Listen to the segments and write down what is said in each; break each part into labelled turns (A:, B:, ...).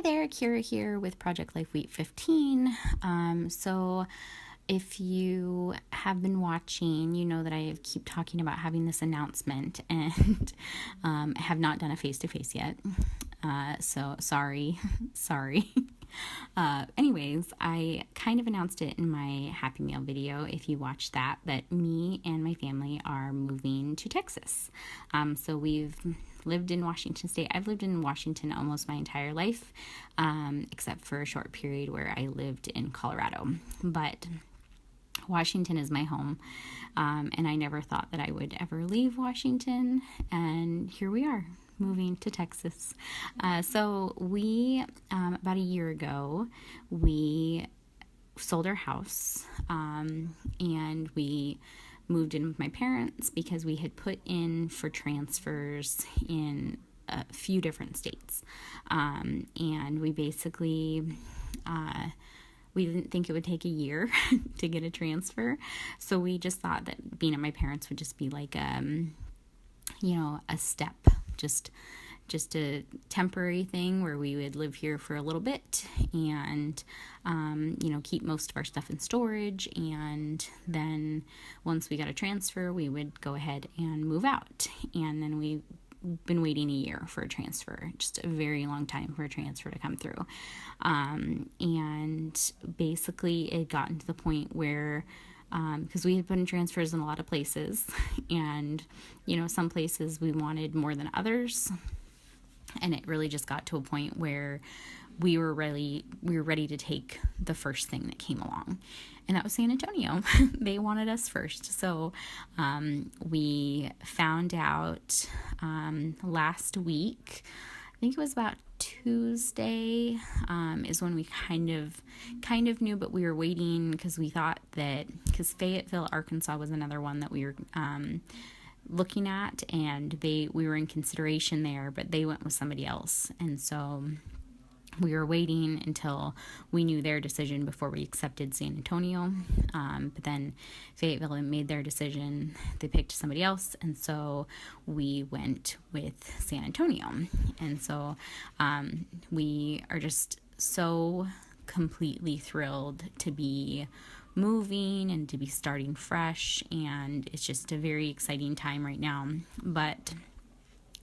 A: there, Kira here with Project Life Week 15. So if you have been watching, you know that I keep talking about having this announcement and have not done a face-to-face yet. So sorry. Anyways, I kind of announced it in my Happy Meal video, if you watched that me and my family are moving to Texas. So we've lived in Washington State. I've lived in Washington almost my entire life, except for a short period where I lived in Colorado. But Washington is my home, and I never thought that I would ever leave Washington, and here we are, moving to Texas. So we, about a year ago, we sold our house, and we moved in with my parents because we had put in for transfers in a few different states. And we basically, we didn't think it would take a year to get a transfer. So we just thought that being at my parents would just be like, a step, just a temporary thing where we would live here for a little bit and, keep most of our stuff in storage. And then once we got a transfer, we would go ahead and move out. And then we've been waiting a year for a transfer, just a very long time for a transfer to come through. And basically it gotten to the point where because we had put in transfers in a lot of places, and some places we wanted more than others, and it really just got to a point where we were ready to take the first thing that came along, and that was San Antonio. They wanted us first. So we found out last week, I think it was about Tuesday, is when we kind of knew, but we were waiting because we thought that, because Fayetteville, Arkansas was another one that we were looking at, and we were in consideration there, but they went with somebody else. And so we were waiting until we knew their decision before we accepted San Antonio. But then Fayetteville made their decision. They picked somebody else. And so we went with San Antonio. And so we are just so completely thrilled to be moving and to be starting fresh. And it's just a very exciting time right now. But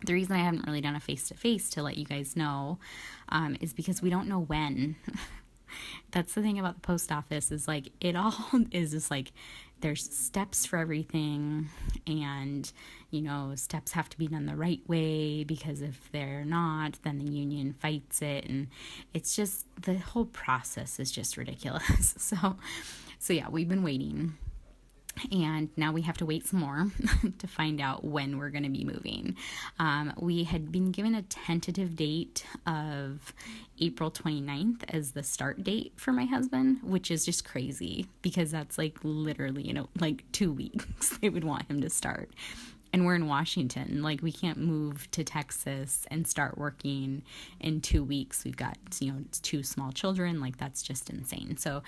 A: the reason I haven't really done a face-to-face to let you guys know is because we don't know when. That's the thing about the post office, is like, it all is just like, there's steps for everything, and steps have to be done the right way, because if they're not, then the union fights it, and it's just, the whole process is just ridiculous. So yeah, we've been waiting. And now we have to wait some more to find out when we're going to be moving. We had been given a tentative date of April 29th as the start date for my husband, which is just crazy, because that's like literally, like 2 weeks they would want him to start. And we're in Washington. Like, we can't move to Texas and start working in 2 weeks. We've got, 2 small children. Like, that's just insane. So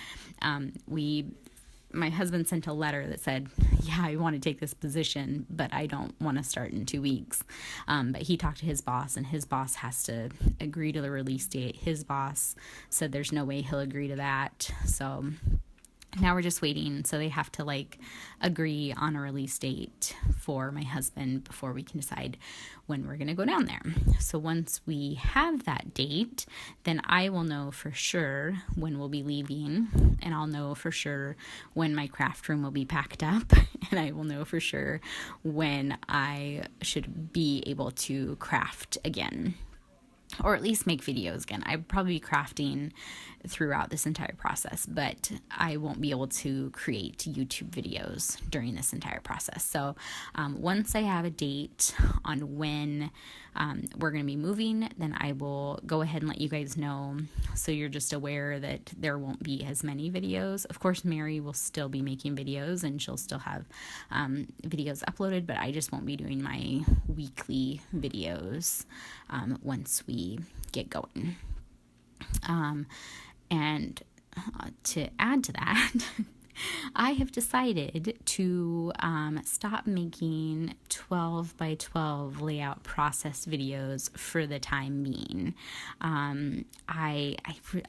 A: my husband sent a letter that said, yeah, I want to take this position, but I don't want to start in 2 weeks. But he talked to his boss, and his boss has to agree to the release date. His boss said there's no way he'll agree to that. So now we're just waiting. So they have to agree on a release date for my husband before we can decide when we're going to go down there. So once we have that date, then I will know for sure when we'll be leaving, and I'll know for sure when my craft room will be packed up, and I will know for sure when I should be able to craft again, or at least make videos again. I'd probably be crafting throughout this entire process, but I won't be able to create YouTube videos during this entire process. So once I have a date on when we're going to be moving, then I will go ahead and let you guys know, so you're just aware that there won't be as many videos. Of course, Mary will still be making videos, and she'll still have videos uploaded, but I just won't be doing my weekly videos once we get going. And to add to that, I have decided to stop making 12 by 12 layout process videos for the time being. I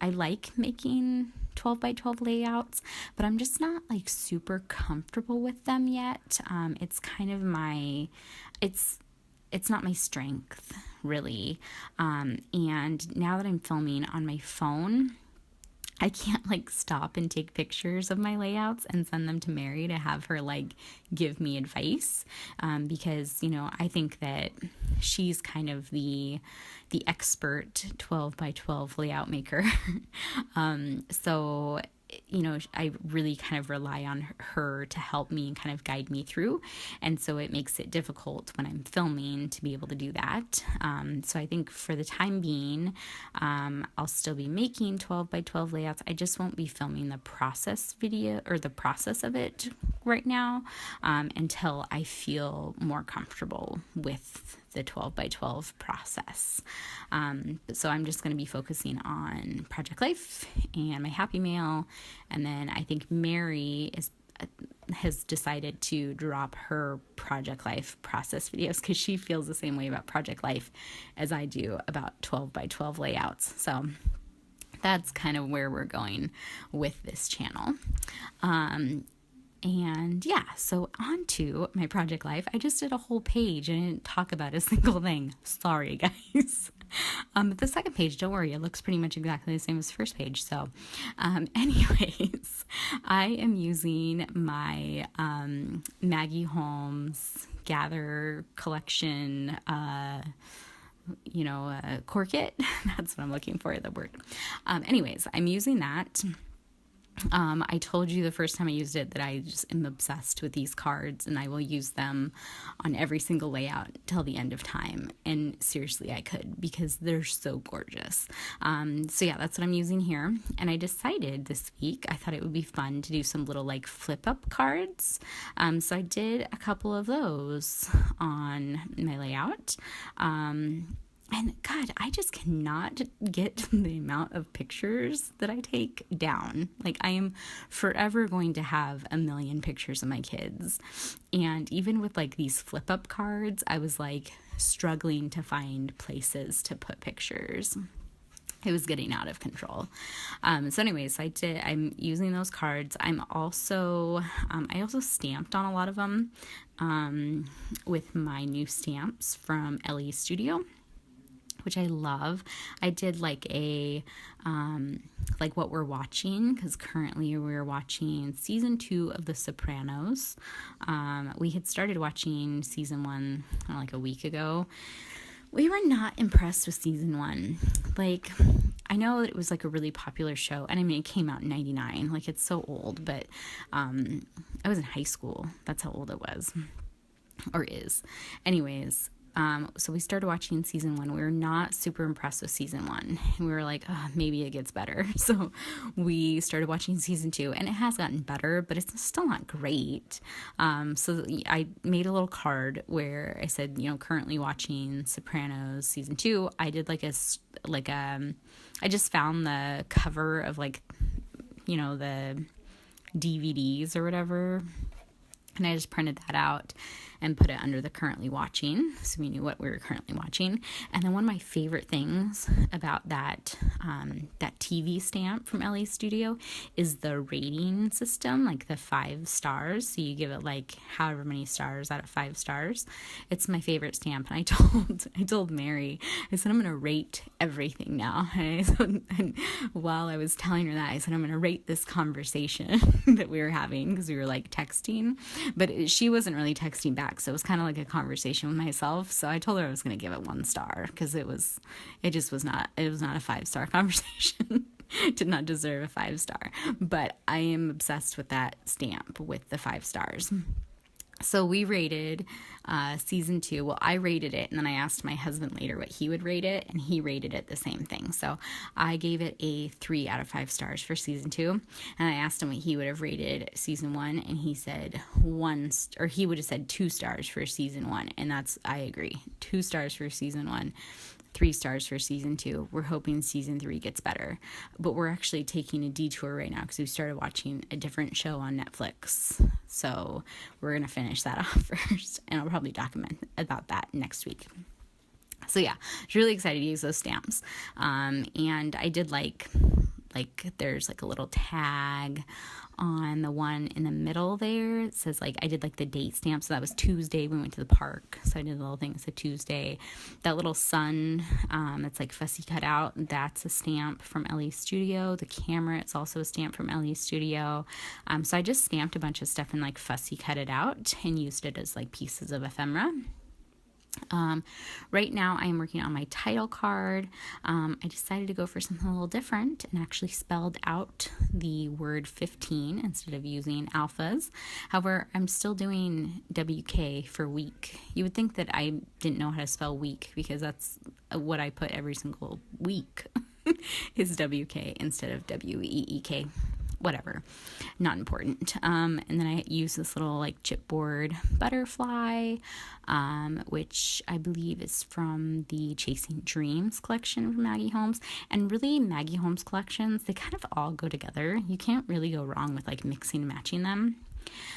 A: like making 12 by 12 layouts, but I'm just not like super comfortable with them yet. It's kind of it's not my strength, really. And now that I'm filming on my phone, I can't like stop and take pictures of my layouts and send them to Mary to have her like give me advice, because I think that she's kind of the expert 12 by 12 layout maker. So I really kind of rely on her to help me and kind of guide me through. And so it makes it difficult when I'm filming to be able to do that. So I think for the time being, I'll still be making 12 by 12 layouts. I just won't be filming the process video or the process of it right now, until I feel more comfortable with the 12 by 12 process. So I'm just going to be focusing on Project Life and my Happy Mail. And then I think Mary has decided to drop her Project Life process videos because she feels the same way about Project Life as I do about 12 by 12 layouts. So that's kind of where we're going with this channel. And yeah, so on to my Project Life. I just did a whole page and I didn't talk about a single thing. Sorry, guys. But the second page, don't worry, it looks pretty much exactly the same as the first page. So anyways, I am using my Maggie Holmes Gather collection, core kit. That's what I'm looking for, the word. Anyways, I'm using that. I told you the first time I used it that I just am obsessed with these cards and I will use them on every single layout till the end of time. And seriously, I could because they're so gorgeous. So yeah, that's what I'm using here. And I decided this week, I thought it would be fun to do some little like flip up cards. So I did a couple of those on my layout. And God, I just cannot get the amount of pictures that I take down. Like, I am forever going to have a million pictures of my kids. And even with like these flip up cards, I was like struggling to find places to put pictures. It was getting out of control. So anyways, I'm using those cards. I also stamped on a lot of them with my new stamps from LE Studio, which I love. I did like a, like what we're watching, because currently we're watching season 2 of The Sopranos. We had started watching season 1 like a week ago. We were not impressed with season 1. Like, I know that it was like a really popular show, and I mean, it came out in 99, like it's so old, but I was in high school. That's how old it was, or is. Anyways, so we started watching season 1. We were not super impressed with season 1. We were like, oh, maybe it gets better. So we started watching season 2, and it has gotten better, but it's still not great. So I made a little card where I said, currently watching Sopranos season 2. I did I just found the cover of the DVDs or whatever. And I just printed that out and put it under the currently watching, so we knew what we were currently watching. And then one of my favorite things about that TV stamp from LA Studio is the rating system, like the 5 stars. So you give it like however many stars out of 5 stars. It's my favorite stamp. And I told Mary, I said, I'm going to rate everything now. And while I was telling her that, I said, I'm going to rate this conversation that we were having, because we were like texting. But she wasn't really texting back, so it was kind of like a conversation with myself. So I told her I was going to give it 1 star, because it was not a 5-star conversation. It did not deserve a 5-star. But I am obsessed with that stamp with the 5 stars. So we rated season 2. Well, I rated it, and then I asked my husband later what he would rate it, and he rated it the same thing. So I gave it a 3 out of 5 stars for season 2, and I asked him what he would have rated season 1, and he said he would have said 2 stars for season 1, and I agree, 2 stars for season 1. 3 stars for season 2. We're hoping season 3 gets better, but we're actually taking a detour right now because we started watching a different show on Netflix. So we're going to finish that off first, and I'll probably document about that next week. So yeah, I was really excited to use those stamps. And I did like there's like a little tag on the one in the middle there. It says like, I did like the date stamp. So that was Tuesday. We went to the park. So I did a little thing. It's a Tuesday. That little sun, it's like fussy cut out. That's a stamp from LE Studio. The camera, it's also a stamp from LE Studio. So I just stamped a bunch of stuff and like fussy cut it out and used it as like pieces of ephemera. Right now I am working on my title card. I decided to go for something a little different and actually spelled out the word 15 instead of using alphas. However, I'm still doing WK for week. You would think that I didn't know how to spell week because that's what I put every single week is WK instead of WEEK. Whatever, not important. And then I use this little like chipboard butterfly, which I believe is from the Chasing Dreams collection from Maggie Holmes. And really, Maggie Holmes collections, they kind of all go together. You can't really go wrong with like mixing and matching them.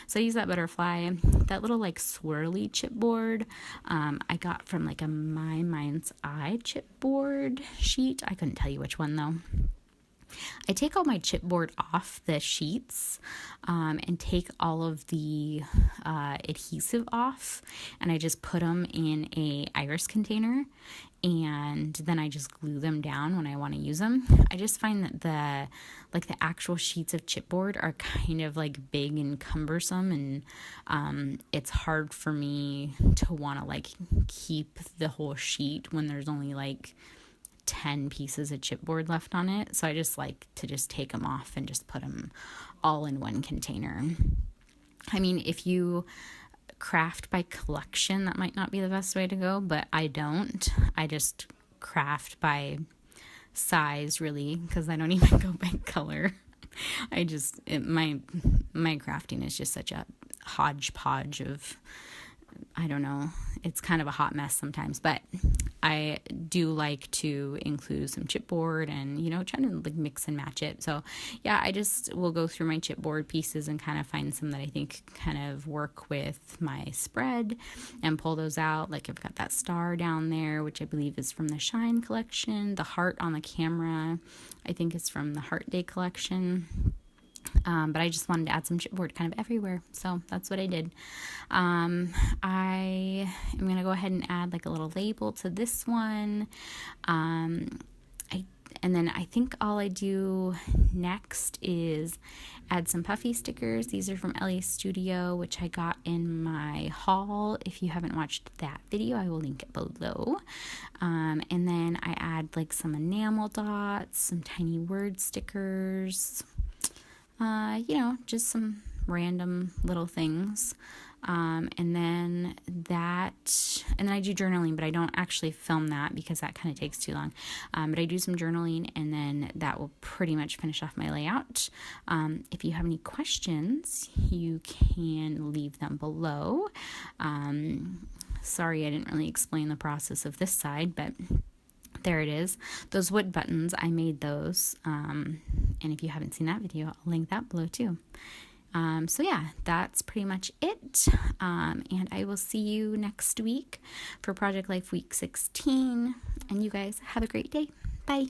A: So I use that butterfly. That little like swirly chipboard I got from like a My Mind's Eye chipboard sheet. I couldn't tell you which one though. I take all my chipboard off the sheets and take all of the adhesive off, and I just put them in a iris container, and then I just glue them down when I want to use them. I just find that the actual sheets of chipboard are kind of like big and cumbersome, and it's hard for me to want to like keep the whole sheet when there's only like 10 pieces of chipboard left on it. So I just like to just take them off and just put them all in one container. I mean, if you craft by collection, that might not be the best way to go, but I don't. I just craft by size really, because I don't even go by color. My crafting is just such a hodgepodge of, I don't know, it's kind of a hot mess sometimes, but I do like to include some chipboard and, try to like mix and match it. So yeah, I just will go through my chipboard pieces and kind of find some that I think kind of work with my spread and pull those out. Like I've got that star down there, which I believe is from the Shine collection. The heart on the camera, I think is from the Heart Day collection. But I just wanted to add some chipboard kind of everywhere. So that's what I did. I am going to go ahead and add like a little label to this one. And then I think all I do next is add some puffy stickers. These are from LE Studio, which I got in my haul. If you haven't watched that video, I will link it below. And then I add like some enamel dots, some tiny word stickers, just some random little things. And then I do journaling, but I don't actually film that because that kind of takes too long. But I do some journaling, and then that will pretty much finish off my layout. If you have any questions, you can leave them below. Sorry, I didn't really explain the process of this side, but there it is. Those wood buttons, I made those. And if you haven't seen that video, I'll link that below too. So yeah, that's pretty much it. And I will see you next week for Project Life Week 16. And you guys have a great day. Bye.